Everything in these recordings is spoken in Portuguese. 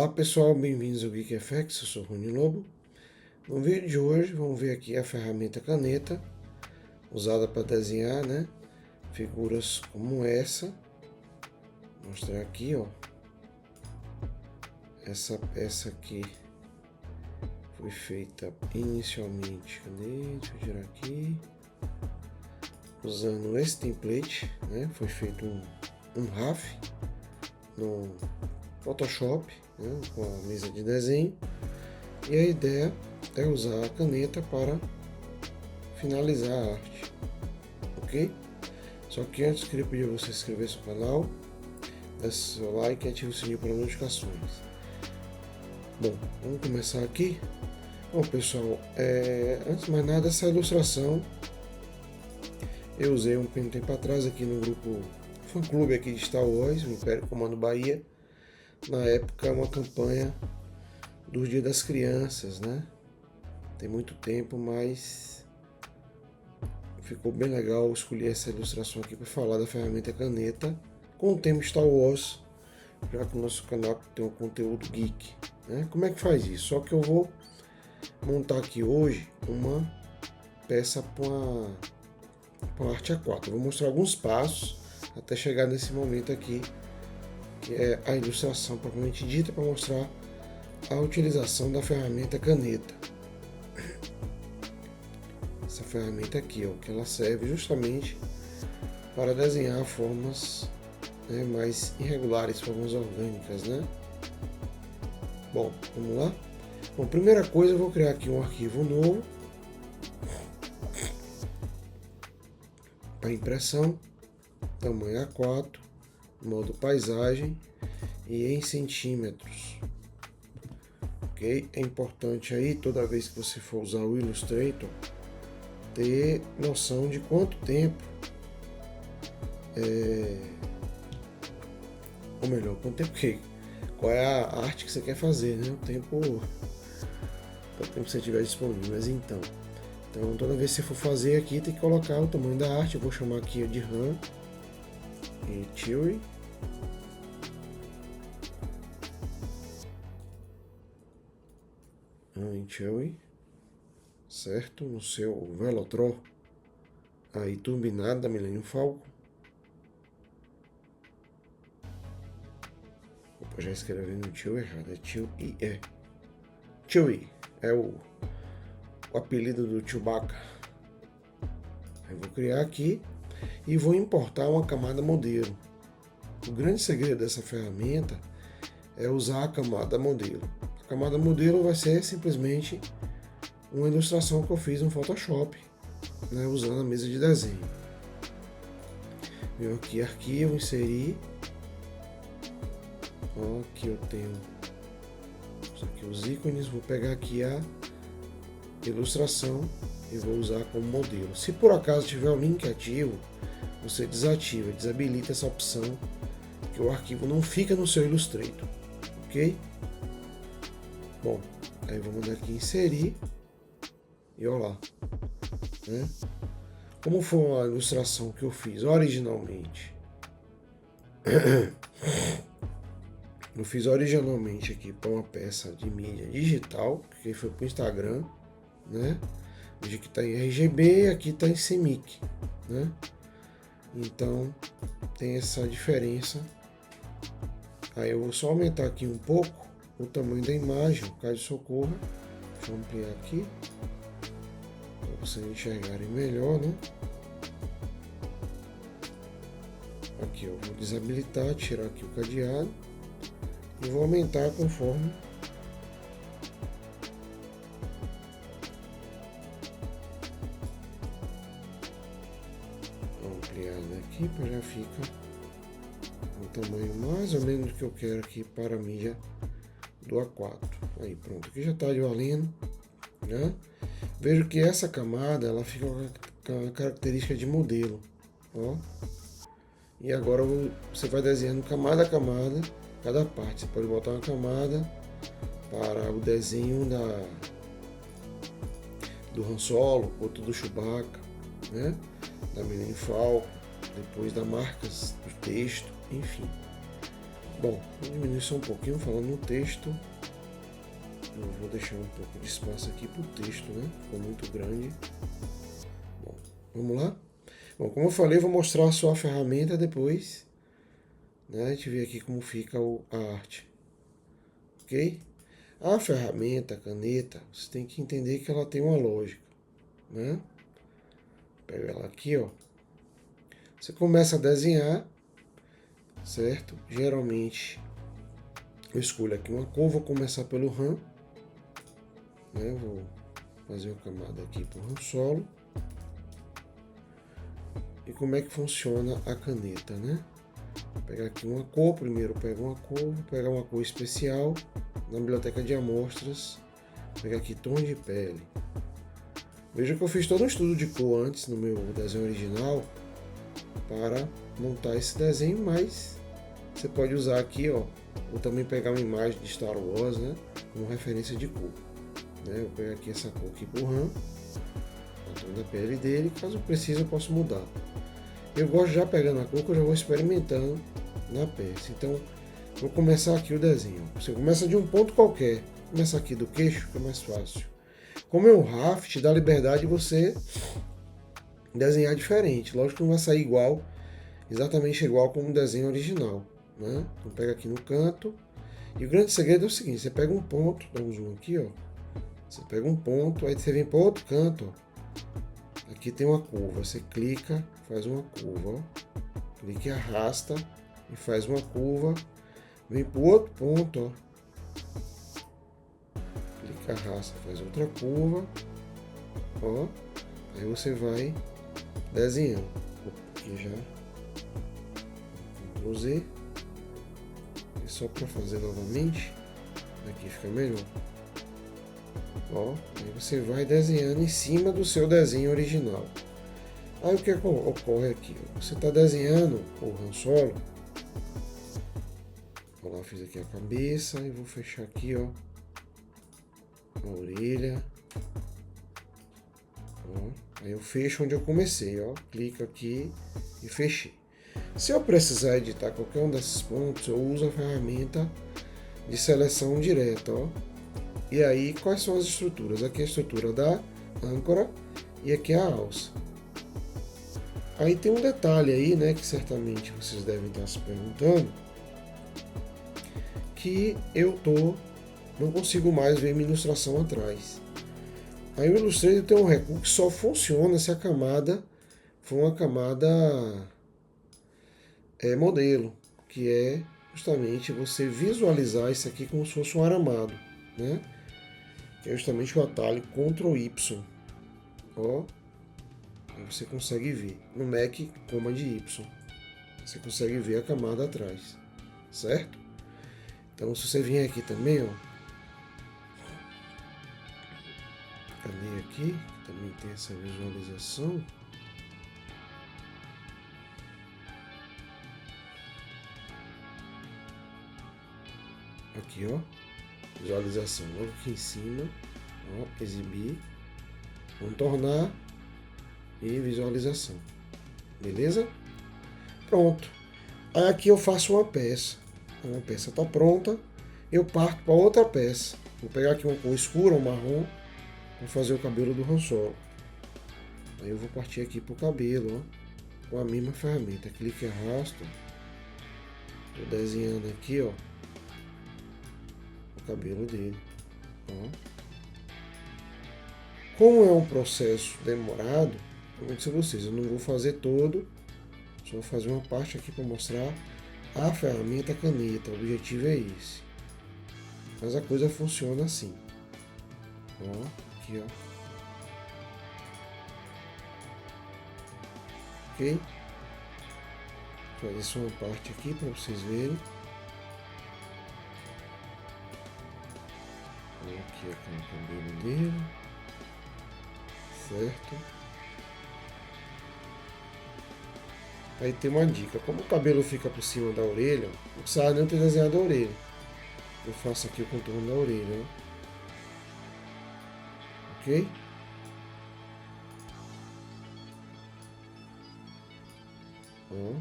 Olá pessoal, bem-vindos ao GeekFX, eu sou o Rony Lobo. No vídeo de hoje vamos ver aqui a ferramenta caneta, usada para desenhar, figuras como essa. Vou mostrar aqui, ó. Essa peça aqui foi feita inicialmente, deixa eu tirar aqui, usando esse template, Foi feito um RAF no Photoshop, com a mesa de desenho, e a ideia é usar a caneta para finalizar a arte, ok? Só que antes queria pedir a você se inscrever no canal, dê seu like e ative o sininho para notificações. Bom, vamos começar aqui. Bom pessoal, antes de mais nada, essa ilustração eu usei um tempo atrás aqui no grupo fã clube aqui de Star Wars, o Império Comando Bahia. Na época, uma campanha do Dia das Crianças, Tem muito tempo, mas ficou bem legal escolher essa ilustração aqui para falar da ferramenta caneta com o tema Star Wars, já que o nosso canal tem um conteúdo geek, Como é que faz isso? Só que eu vou montar aqui hoje uma peça com a arte A4. Eu vou mostrar alguns passos até chegar nesse momento aqui, que é a ilustração propriamente dita, para mostrar a utilização da ferramenta caneta. Essa ferramenta aqui, ó, que ela serve justamente para desenhar formas mais irregulares, formas orgânicas, Bom, vamos lá? Bom, primeira coisa, eu vou criar aqui um arquivo novo para impressão, tamanho A4, modo paisagem e em centímetros, ok? É importante aí, toda vez que você for usar o Illustrator, ter noção de quanto tempo, ou melhor, qual é a arte que você quer fazer, o tempo que você tiver disponível. Mas então toda vez que você for fazer aqui, tem que colocar o tamanho da arte. Eu vou chamar aqui de RAM e Chewy. Chewy, certo? No seu Velotrol aí turbinado da Millennium Falcon. Opa, já escrevi no Chewy errado, é Chewy. Chewy é o apelido do Chewbacca. Eu vou criar aqui e vou importar uma camada modelo. O grande segredo dessa ferramenta é usar a camada modelo. A camada modelo vai ser simplesmente uma ilustração que eu fiz no Photoshop, usando a mesa de desenho. Venho aqui, arquivo, inserir. Aqui eu tenho aqui os ícones. Vou pegar aqui a ilustração e vou usar como modelo. Se por acaso tiver o link ativo, você desabilita essa opção, que o arquivo não fica no seu Illustrator, ok? Bom, aí vamos dar aqui inserir e olha lá, Como foi uma ilustração que eu fiz originalmente, eu fiz originalmente aqui para uma peça de mídia digital, que foi para o Instagram, Aqui está em RGB e aqui está em CMYK, Então tem essa diferença. Aí eu vou só aumentar aqui um pouco o tamanho da imagem, caso socorra. Deixa eu ampliar aqui para vocês enxergarem melhor, Aqui eu vou desabilitar, tirar aqui o cadeado e vou aumentar conforme aqui, para já fica o tamanho mais ou menos que eu quero aqui para a mídia do A4. Aí pronto, aqui já está valendo, Vejo que essa camada ela fica com a característica de modelo, ó. E agora você vai desenhando camada a camada cada parte. Você pode botar uma camada para o desenho do Han Solo, outro do Chewbacca, da Millennium Falcon, depois das marcas do texto, enfim. Bom, vou diminuir só um pouquinho falando no texto. Eu vou deixar um pouco de espaço aqui para o texto, né? Ficou muito grande. Bom, vamos lá? Bom, como eu falei, vou mostrar só a ferramenta depois, né? A gente vê aqui como fica a arte. Ok? A ferramenta, a caneta, você tem que entender que ela tem uma lógica, né? Pega ela aqui, ó. Você começa a desenhar, certo? Geralmente eu escolho aqui uma cor, vou começar pelo RAM, né? Vou fazer uma camada aqui para o RAM solo. E como é que funciona a caneta, né? Vou pegar aqui uma cor, primeiro eu pego uma cor, vou pegar uma cor especial na biblioteca de amostras, vou pegar aqui tom de pele. Veja que eu fiz todo um estudo de cor antes no meu desenho original para montar esse desenho, mas você pode usar aqui, ó, ou também pegar uma imagem de Star Wars, né, como referência de cor. Né? Eu vou pegar aqui essa cor aqui pro RAM, o tom da pele dele, caso precise eu posso mudar. Eu gosto já pegando a cor que eu já vou experimentando na peça. Então, vou começar aqui o desenho. Você começa de um ponto qualquer. Começa aqui do queixo, que é mais fácil. Como é um raft, dá liberdade de você desenhar diferente. Lógico que não vai sair igual, exatamente igual como o desenho original, né? Então pega aqui no canto. E o grande segredo é o seguinte, você pega um ponto, dá um zoom aqui, ó. Você pega um ponto, aí você vem para outro canto, ó. Aqui tem uma curva, você clica, faz uma curva, ó. Clica e arrasta e faz uma curva. Vem para o outro ponto, ó. Clica, arrasta, faz outra curva, ó. Aí você vai desenhando. Aqui já Ctrl Z. E só para fazer novamente, aqui fica melhor. Ó, aí você vai desenhando em cima do seu desenho original. Aí o que ocorre aqui? Você está desenhando o Han Solo. Vou lá, fiz aqui a cabeça e vou fechar aqui, ó, a orelha. Ó, aí eu fecho onde eu comecei, ó. Clico aqui e fechei. Se eu precisar editar qualquer um desses pontos, eu uso a ferramenta de seleção direta, ó. E aí, quais são as estruturas? Aqui é a estrutura da âncora e aqui é a alça. Aí tem um detalhe aí, né, que certamente vocês devem estar se perguntando, que não consigo mais ver minha ilustração atrás. Aí o Illustrator tem um recurso que só funciona se a camada for uma camada modelo, que é justamente você visualizar isso aqui como se fosse um aramado, né? Que é justamente o atalho Ctrl Y. Ó, aí você consegue ver. No Mac, Command Y. Você consegue ver a camada atrás, certo? Então, se você vier aqui também, ó, cadê aqui? Também tem essa visualização. Aqui, ó, visualização logo aqui em cima, ó, exibir, contornar e visualização, beleza? Pronto. Aí aqui eu faço uma peça. Uma peça está pronta, eu parto para outra peça. Vou pegar aqui uma cor escura, um marrom, para fazer o cabelo do Han Solo. Aí eu vou partir aqui para o cabelo, ó, com a mesma ferramenta. Clique e arrasto. Estou desenhando aqui, ó, o cabelo dele. Ó. Como é um processo demorado, como eu disse a vocês, eu não vou fazer todo, só vou fazer uma parte aqui para mostrar a ferramenta caneta. O objetivo é esse. Mas a coisa funciona assim. Ó, aqui, ó. Ok? Vou fazer só uma parte aqui para vocês verem. Aqui é com o cabelo dele. Certo? Aí tem uma dica. Como o cabelo fica por cima da orelha, não precisa nem ter desenhado a orelha. Eu faço aqui o contorno da orelha. Ok? Ó.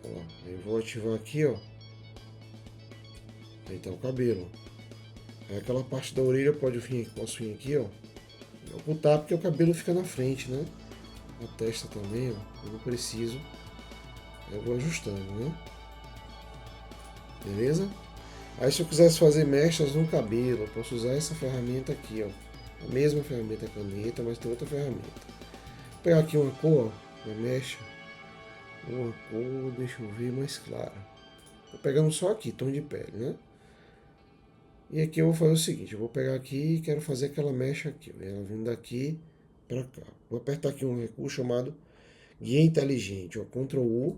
Ó, aí eu vou ativar aqui, ó. Aí tá o cabelo. Aí aquela parte da orelha posso vir aqui, ó. E ocultar porque o cabelo fica na frente, né? A testa também, ó. Eu não preciso. Eu vou ajustando, né? Beleza? Aí se eu quisesse fazer mechas no cabelo, eu posso usar essa ferramenta aqui, ó. A mesma ferramenta caneta, mas tem outra ferramenta. Vou pegar aqui uma cor, ó, uma mecha. Uma cor, deixa eu ver, mais clara. Tô pegando só aqui, tom de pele, né? E aqui eu vou fazer o seguinte, eu vou pegar aqui e quero fazer aquela mecha aqui, ó, ela vindo daqui para cá. Vou apertar aqui um recurso chamado Guia Inteligente, ó, Ctrl U,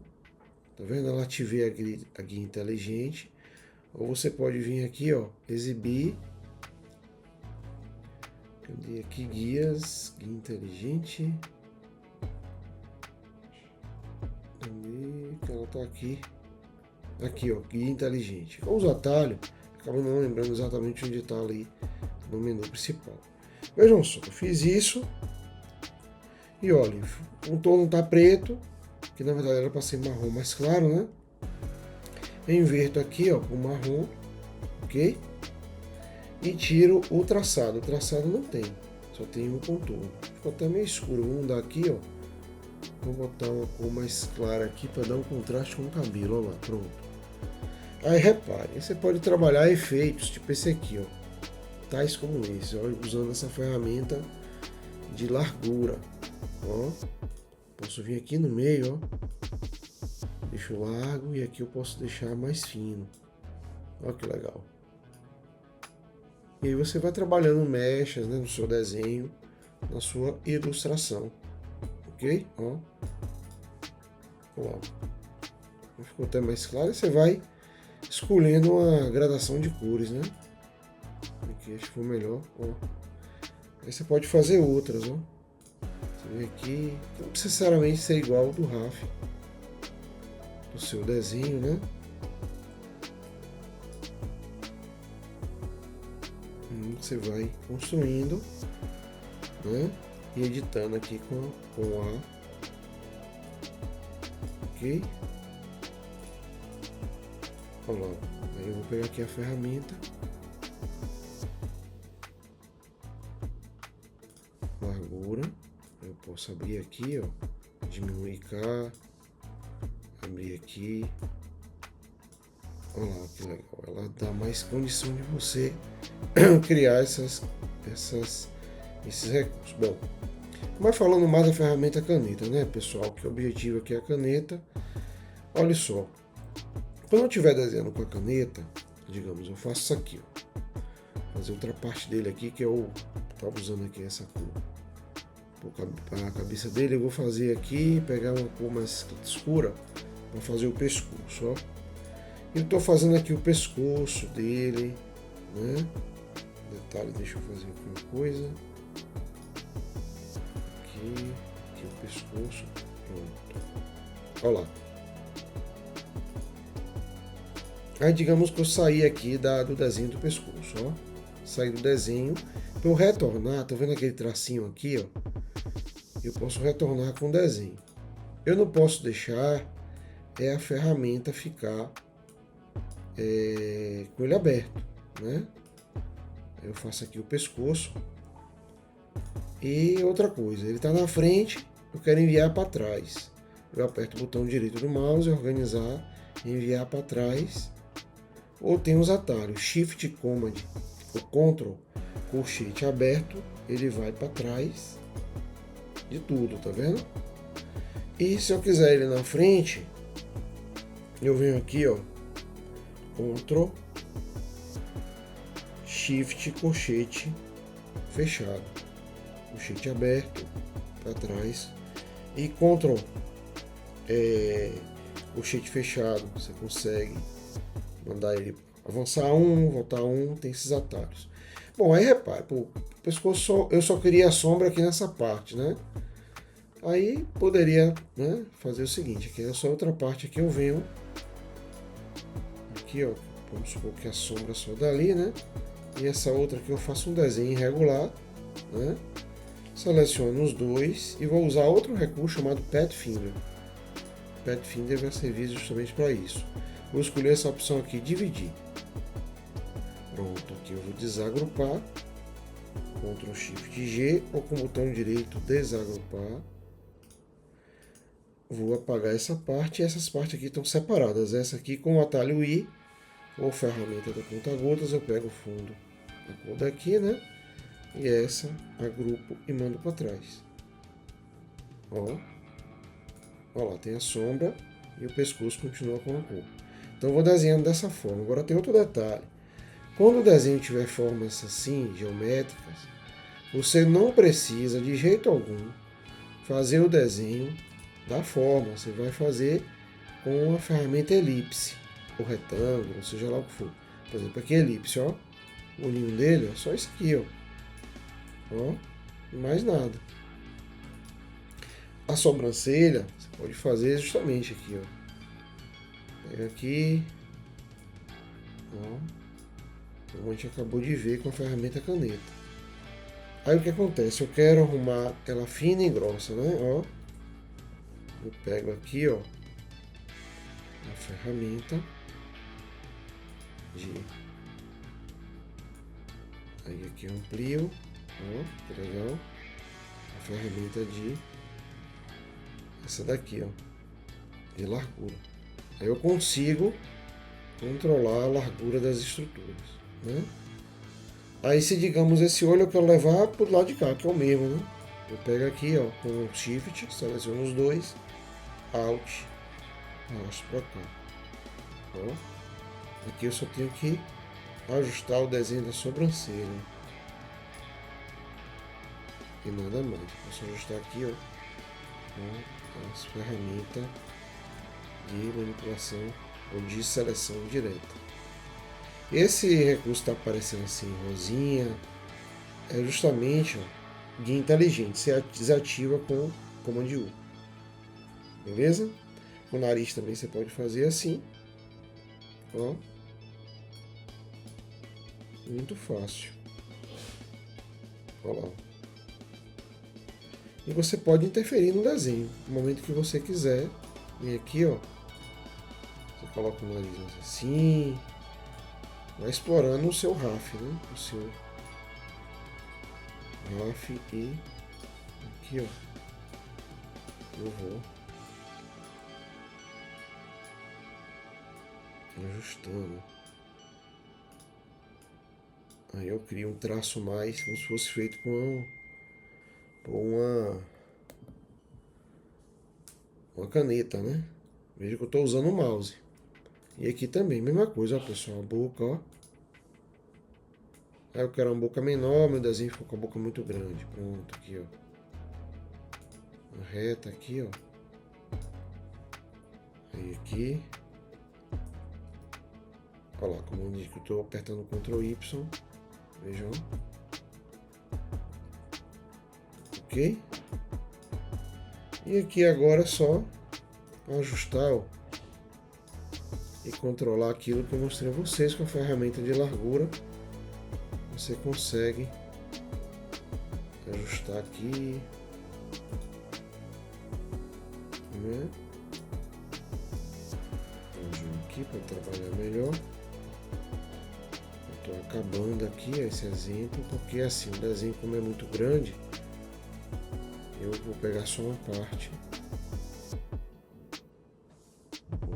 tá vendo? Ela ativei a guia inteligente. Ou você pode vir aqui, ó, exibir. Cadê aqui? Guias, guia inteligente. Cadê que ela tá aqui? Aqui, ó, guia inteligente. Com os atalhos, acabo não lembrando exatamente onde está ali no menu principal. Vejam só, eu fiz isso. E olha, o tom não tá preto, que na verdade era para ser marrom mais claro, né? Eu inverto aqui, ó, o marrom, ok? E tiro o traçado. O traçado não tem, só tem um contorno. Ficou até meio escuro. Vou mudar aqui, ó. Vou botar uma cor mais clara aqui para dar um contraste com o cabelo, ó lá, pronto. Aí repare, você pode trabalhar efeitos, tipo esse aqui, ó. Tais como esse, ó, usando essa ferramenta de largura, ó. Posso vir aqui no meio, ó. Deixo largo e aqui eu posso deixar mais fino. Olha que legal. E aí você vai trabalhando mechas, né, no seu desenho, na sua ilustração. Ok? Ó. Ó. Ficou até mais claro. E você vai escolhendo uma gradação de cores, né? Aqui acho que foi melhor. Ó. Aí você pode fazer outras, ó. Você vê aqui. Não necessariamente ser igual ao do Raf. Do seu desenho, né? Você vai construindo, né? E editando aqui com a, ok? Olha lá, aí eu vou pegar aqui a ferramenta, largura, eu posso abrir aqui, ó, diminuir cá, abrir aqui. Olha lá que legal, ela dá mais condição de você criar esses recursos. Bom, mas falando mais da ferramenta caneta, né, pessoal, que o objetivo aqui é a caneta. Olha só, quando eu estiver desenhando com a caneta, digamos, eu faço isso aqui, ó, fazer outra parte dele aqui, que eu estava usando aqui essa cor para a cabeça dele. Eu vou fazer aqui, pegar uma cor mais escura para fazer o pescoço, ó. Eu estou fazendo aqui o pescoço dele, né? Detalhe, deixa eu fazer aqui uma coisa. Aqui o pescoço, pronto. Olha lá. Aí digamos que eu saí aqui do desenho do pescoço, ó. Saí do desenho. Para eu retornar, tá vendo aquele tracinho aqui, ó? Eu posso retornar com o desenho. Eu não posso deixar a ferramenta ficar com ele aberto, né? Eu faço aqui o pescoço. E outra coisa, ele está na frente, eu quero enviar para trás. Eu aperto o botão direito do mouse, organizar, enviar para trás. Ou tem os atalhos, Shift Command, o Ctrl, colchete aberto, ele vai para trás de tudo, tá vendo? E se eu quiser ele na frente, eu venho aqui, ó, Ctrl, Shift, colchete fechado, colchete aberto para trás e Ctrl, colchete fechado. Você consegue mandar ele avançar voltar tem esses atalhos. Bom, aí repare, o pescoço eu só queria a sombra aqui nessa parte, né? Aí poderia, né, fazer o seguinte, aqui é só outra parte aqui, eu venho aqui, ó, vamos supor que a sombra só dali, né? E essa outra aqui eu faço um desenho irregular, né? Seleciono os dois e vou usar outro recurso chamado Pet Finger. Pathfinder vai servir justamente para isso. Vou escolher essa opção aqui, dividir. Pronto, aqui eu vou desagrupar. Ctrl Shift G ou com o botão direito desagrupar. Vou apagar essa parte e essas partes aqui estão separadas. Essa aqui com o atalho I ou ferramenta do conta-gotas, eu pego o fundo a cor daqui, né? E essa agrupo e mando para trás. Ó lá, tem a sombra e o pescoço continua com a cor. Então eu vou desenhando dessa forma. Agora tem outro detalhe. Quando o desenho tiver formas assim, geométricas, você não precisa de jeito algum fazer o desenho da forma. Você vai fazer com a ferramenta elipse, ou retângulo, seja lá o que for. Por exemplo, aqui elipse, ó. O olhinho dele é só isso aqui, ó. E mais nada. A sobrancelha, você pode fazer justamente aqui, ó. Pega aqui, ó. Como a gente acabou de ver com a ferramenta caneta. Aí o que acontece? Eu quero arrumar ela fina e grossa, né? Ó. Eu pego aqui, ó, a ferramenta de... Aí aqui eu amplio, ó, que legal. A ferramenta de... Essa daqui, ó, de largura. Aí eu consigo controlar a largura das estruturas, né? Aí se digamos esse olho eu quero levar para o lado de cá, que é o mesmo, né? Eu pego aqui, ó, com o Shift, seleciono os dois, Alt, arrasto para cá. Ó. Aqui eu só tenho que ajustar o desenho da sobrancelha. E nada mais. Posso ajustar aqui, ó, com as ferramentas de manipulação ou de seleção direta. Esse recurso está aparecendo assim, rosinha, é justamente, ó, guia inteligente. Você desativa com o comando U. Beleza? Com o nariz também você pode fazer assim. Ó. Muito fácil. Olha lá. E você pode interferir no desenho. No momento que você quiser. Vem aqui, ó. Você coloca o nariz assim. Vai explorando o seu RAF, né? O seu RAF e aqui, ó. Eu vou ajustando. Aí eu crio um traço mais, como se fosse feito com uma caneta, né? Veja que eu estou usando o mouse. E aqui também, mesma coisa, ó, pessoal. A boca, ó. Aí eu quero uma boca menor, meu desenho ficou com a boca muito grande. Pronto, aqui, ó. Uma reta aqui, ó. Aí aqui. Olha lá, como eu disse que eu estou apertando o Ctrl Y. Vejam. Ok? E aqui agora é só ajustar, ó, e controlar aquilo que eu mostrei a vocês com a ferramenta de largura. Você consegue ajustar aqui, né? Vamos aqui para trabalhar melhor. Estou acabando aqui esse exemplo, porque assim, o desenho como é muito grande, eu vou pegar só uma parte.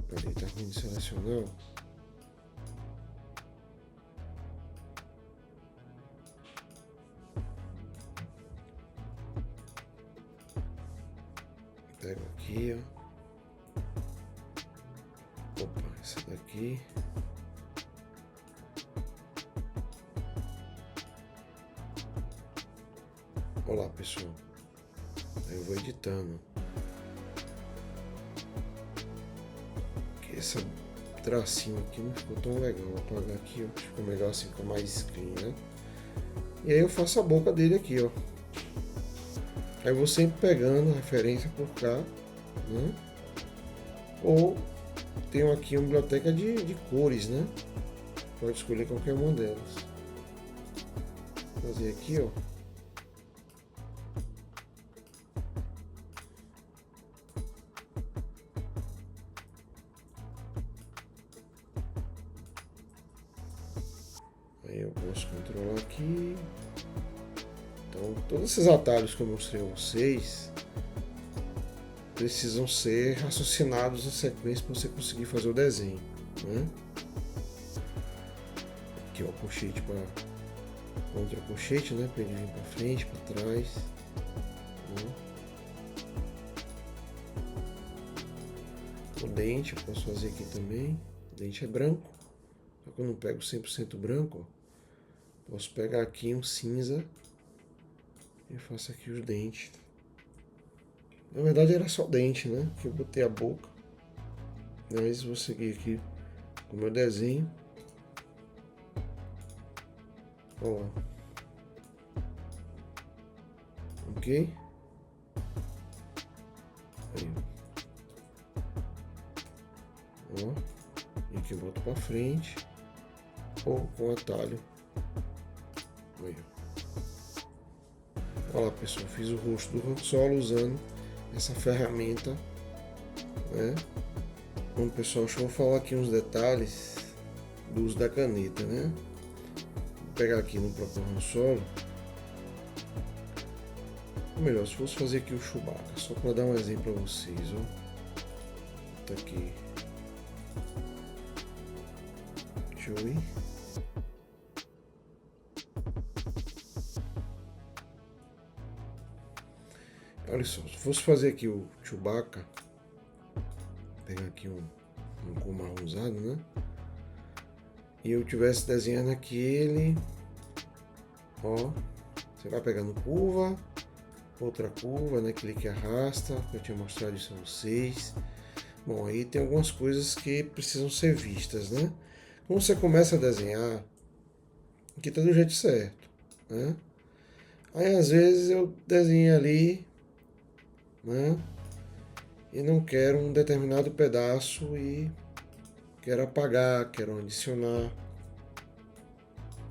Peraí, tá ruim de selecionar. Pego aqui, ó. Opa, essa daqui. Olá, pessoal. Aí eu vou editando. Esse tracinho aqui não ficou tão legal. Vou apagar aqui, ó. Ficou melhor assim, fica mais screen, né? E aí eu faço a boca dele aqui, ó. Aí eu vou sempre pegando referência por cá, né? Ou tenho aqui uma biblioteca de cores, né? Pode escolher qualquer uma delas. Vou fazer aqui, ó. posso controlar aqui. Então, todos esses atalhos que eu mostrei a vocês precisam ser raciocinados em sequência para você conseguir fazer o desenho, né? Aqui, ó, colchete para contra colchete, né? Para ele vir para frente, para trás, né? O dente eu posso fazer aqui também. O dente é branco, só que eu não pego 100% branco, ó. Posso pegar aqui um cinza e faço aqui os dentes. Na verdade era só dente, né? Que eu botei a boca. Mas vou seguir aqui com o meu desenho. Ó. Ok? Aí. Ó. E aqui eu boto pra frente. Ou com atalho. Aí. Olha lá, pessoal. Fiz o rosto do Han Solo usando essa ferramenta, né? Bom, pessoal, deixa eu falar aqui uns detalhes do uso da caneta, né? Vou pegar aqui no próprio Han Solo. Ou melhor, se fosse fazer aqui o Chewbacca, só para dar um exemplo para vocês, ó. Tá aqui. Deixa eu ir. Olha só, se fosse fazer aqui o Chewbacca, vou pegar aqui um cor marronzado, né? E eu tivesse desenhando aqui ele, ó, você vai pegando curva, outra curva, né? Clique e arrasta, eu tinha mostrado isso a vocês. Bom, aí tem algumas coisas que precisam ser vistas, né? Quando você começa a desenhar, aqui tá do jeito certo, né? Aí às vezes eu desenho ali, né? E não quero um determinado pedaço e quero apagar, quero adicionar.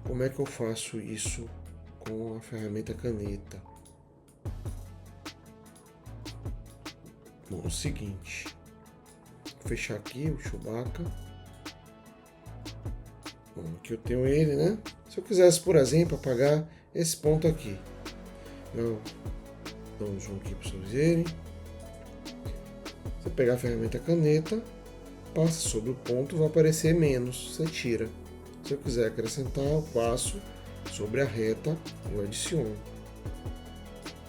Como é que eu faço isso com a ferramenta caneta? Bom, é o seguinte, vou fechar aqui o Chewbacca. Bom, aqui eu tenho ele, né? Se eu quisesse, por exemplo, apagar esse ponto aqui, eu dou um zoom aqui para vocês verem. Você pegar a ferramenta caneta, passa sobre o ponto, vai aparecer menos, você tira. Se eu quiser acrescentar, eu passo sobre a reta, eu adiciono.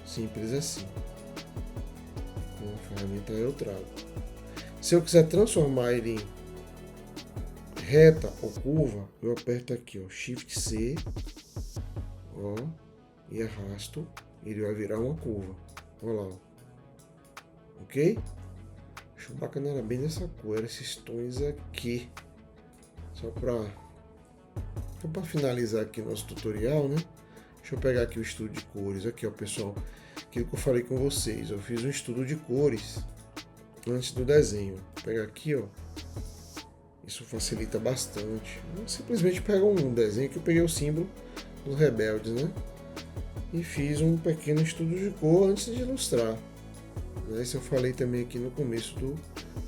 Simples assim. Com a ferramenta eu trago. Se eu quiser transformar ele em reta ou curva, eu aperto aqui, ó, Shift C, ó, e arrasto, ele vai virar uma curva. Olha lá, ó. Ok? Chewbacca não era bem dessa cor, era esses tons aqui. Só para finalizar aqui nosso tutorial, né? Deixa eu pegar aqui o estudo de cores. Aqui, ó, pessoal. Aquilo que eu falei com vocês. Eu fiz um estudo de cores antes do desenho. Vou pegar aqui, ó. Isso facilita bastante. Eu simplesmente pego um desenho que eu peguei o símbolo dos rebeldes, né? E fiz um pequeno estudo de cor antes de ilustrar. Isso eu falei também aqui no começo do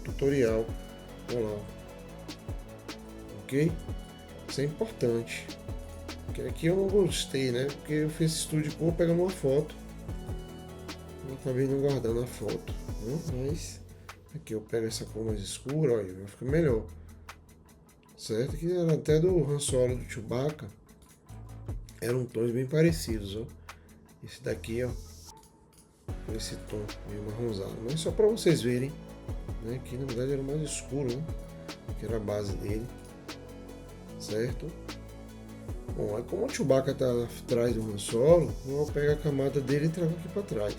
tutorial. Vamos lá. Ok? Isso é importante. Porque aqui eu não gostei, né? Porque eu fiz esse estudo de cor pegando uma foto. Eu acabei não guardando a foto, né? Mas aqui eu pego essa cor mais escura, olha, vai ficar melhor. Certo? Que era até do Han Solo, do Chewbacca. Eram tons bem parecidos, ó. Esse daqui, ó, com esse tom meio marronzado, mas só para vocês verem, né, que na verdade era mais escuro, né, que era a base dele, certo? Bom, aí como o Chewbacca está atrás do Han Solo, eu pego a camada dele e trago aqui para trás.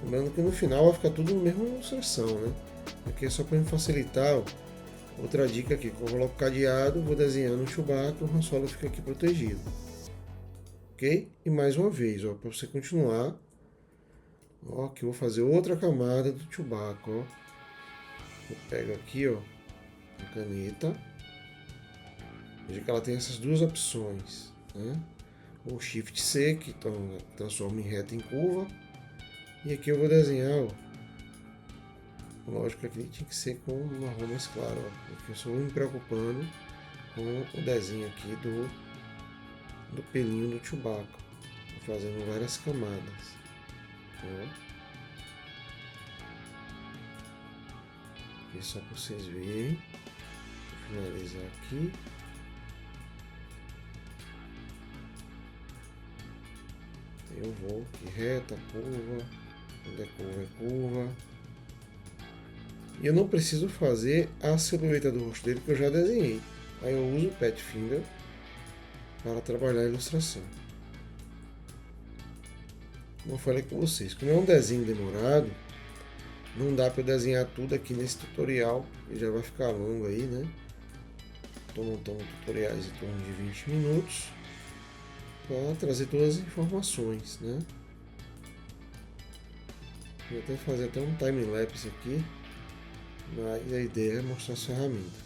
Lembrando que no final vai ficar tudo na mesma ilustração, né? Aqui é só para facilitar, ó. Outra dica aqui, que eu coloco cadeado, vou desenhando o Chewbacca e o Han Solo fica aqui protegido. Ok? E mais uma vez, ó, para você continuar. Ó, aqui eu vou fazer outra camada do Chewbacca, ó. Eu pego aqui, ó, a caneta. Veja que ela tem essas duas opções, né? O Shift C, que transforma em reta em curva. E aqui eu vou desenhar, ó. Lógico que aqui tinha que ser com um marrom mais claro, ó. Porque eu só vou me preocupando com o desenho aqui do pelinho do Chewbacca, fazendo várias camadas. Tá? E só para vocês verem, vou finalizar aqui. Eu vou aqui reta, curva, onde é curva é curva. E eu não preciso fazer a silhueta do rosto dele, que eu já desenhei. Aí eu uso o Pathfinder para trabalhar a ilustração. Como eu falei com vocês, como é um desenho demorado, não dá para desenhar tudo aqui nesse tutorial, e já vai ficar longo aí, né? Estou montando tutoriais em torno de 20 minutos para trazer todas as informações, né? Vou até fazer até um time-lapse aqui, mas a ideia é mostrar as ferramentas.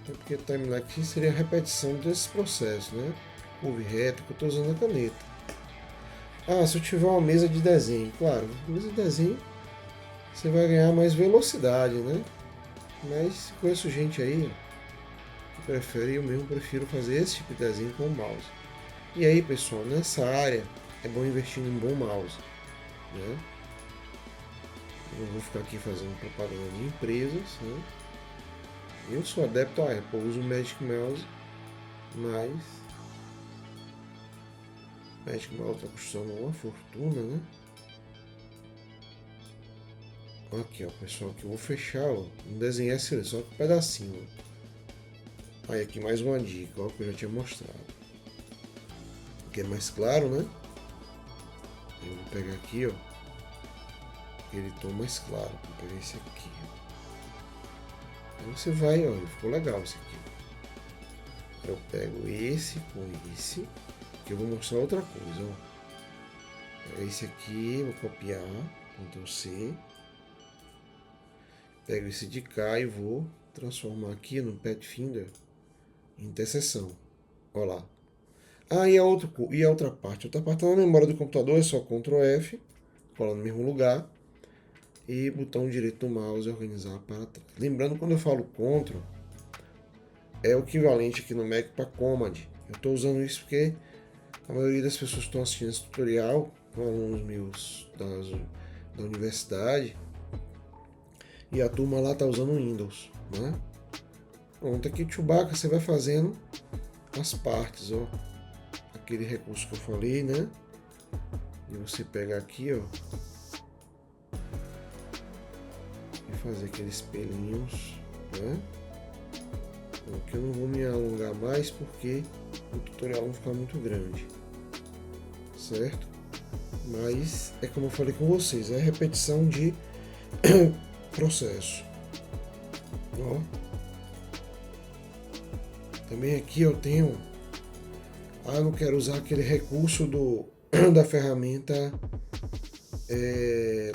É porque o time-lapse seria a repetição desses processos, né? Curva e reta, que eu estou usando a caneta. Ah, se eu tiver uma mesa de desenho, claro, mesa de desenho você vai ganhar mais velocidade, né? Mas conheço gente aí que prefere, eu mesmo prefiro fazer esse tipo de desenho com o mouse. E aí, pessoal, nessa área é bom investir em um bom mouse, né? Eu não vou ficar aqui fazendo propaganda de empresas, né? Eu sou adepto à Apple, uso o Magic Mouse, mas Magic Mouse está custando uma fortuna, né? Aqui, ó, pessoal, que eu vou fechar, ó, não desenhar esse só com um pedacinho. Ó. Aí aqui mais uma dica, ó, que eu já tinha mostrado. Aqui é mais claro, né? Eu vou pegar aqui, ó, ele tom mais claro. Vou pegar esse aqui. Aí você vai, ó, ficou legal esse aqui. Eu pego esse com esse, que eu vou mostrar outra coisa, ó. Pega esse aqui, vou copiar, Ctrl C. Pego esse de cá e vou transformar aqui no Pathfinder em interseção. Olha lá. Ah, e a outra parte? A outra parte tá na memória do computador, é só Ctrl F, colar no mesmo lugar, e botão direito do mouse organizar para trás. Lembrando, quando eu falo Ctrl, é o equivalente aqui no Mac para Command. Eu estou usando isso porque a maioria das pessoas que estão assistindo esse tutorial, alunos meus da universidade, e a turma lá tá usando Windows, né? Pronto, aqui o Chewbacca você vai fazendo as partes, ó. Aquele recurso que eu falei, né? E você pega aqui, ó, e fazer aqueles pelinhos, né? Aqui eu não vou me alongar mais porque o tutorial não ficar muito grande, certo? Mas é como eu falei com vocês, é repetição de processo. Ó. Também aqui eu tenho, eu não quero usar aquele recurso da ferramenta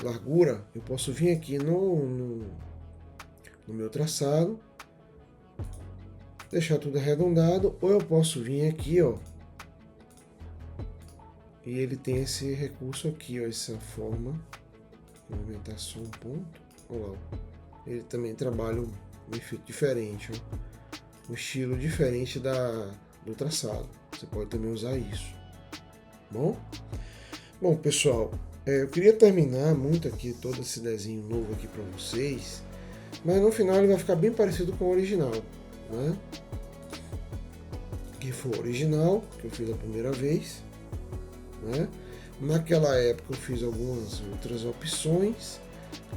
largura. Eu posso vir aqui no meu traçado, deixar tudo arredondado, ou eu posso vir aqui, ó, e ele tem esse recurso aqui, ó, essa forma, vou aumentar só um ponto. Olha lá, ele também trabalha um efeito diferente, ó, um estilo diferente do traçado. Você pode também usar isso. Bom, pessoal, eu queria terminar muito aqui todo esse desenho novo aqui para vocês, mas no final ele vai ficar bem parecido com o original, né? Que foi o original que eu fiz a primeira vez, né? Naquela época eu fiz algumas outras opções.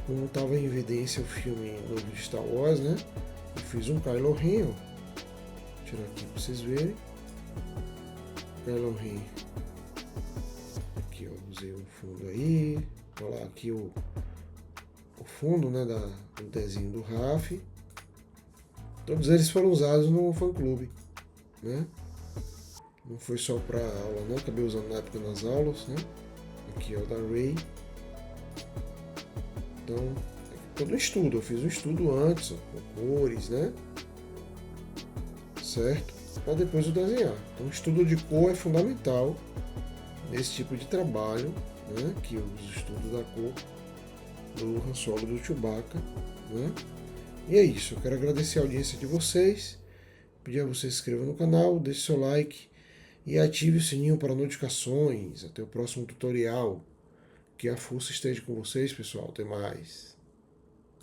Como estava em evidência o filme novo de Star Wars, né? Eu fiz um Kylo Ren, ó. Vou tirar aqui para vocês verem. Kylo Ren. Aqui, ó, usei um fundo aí. Olha lá, aqui o fundo, né, do desenho do Raf. Todos eles foram usados no fã-clube, né? Não foi só para aula, não. Acabei usando na época nas aulas, né? Aqui é o da Rey. Então, todo um estudo, eu fiz um estudo antes, ó, com cores, né? Certo? Para depois eu desenhar. Então, o estudo de cor é fundamental nesse tipo de trabalho, né? Que eu uso o estudo da cor do Han Solo, do Chewbacca, né? E é isso, eu quero agradecer a audiência de vocês Pedir a você se inscreva no canal, deixe seu like e ative o sininho para notificações. Até o próximo tutorial. Que a força esteja com vocês, pessoal. Até mais.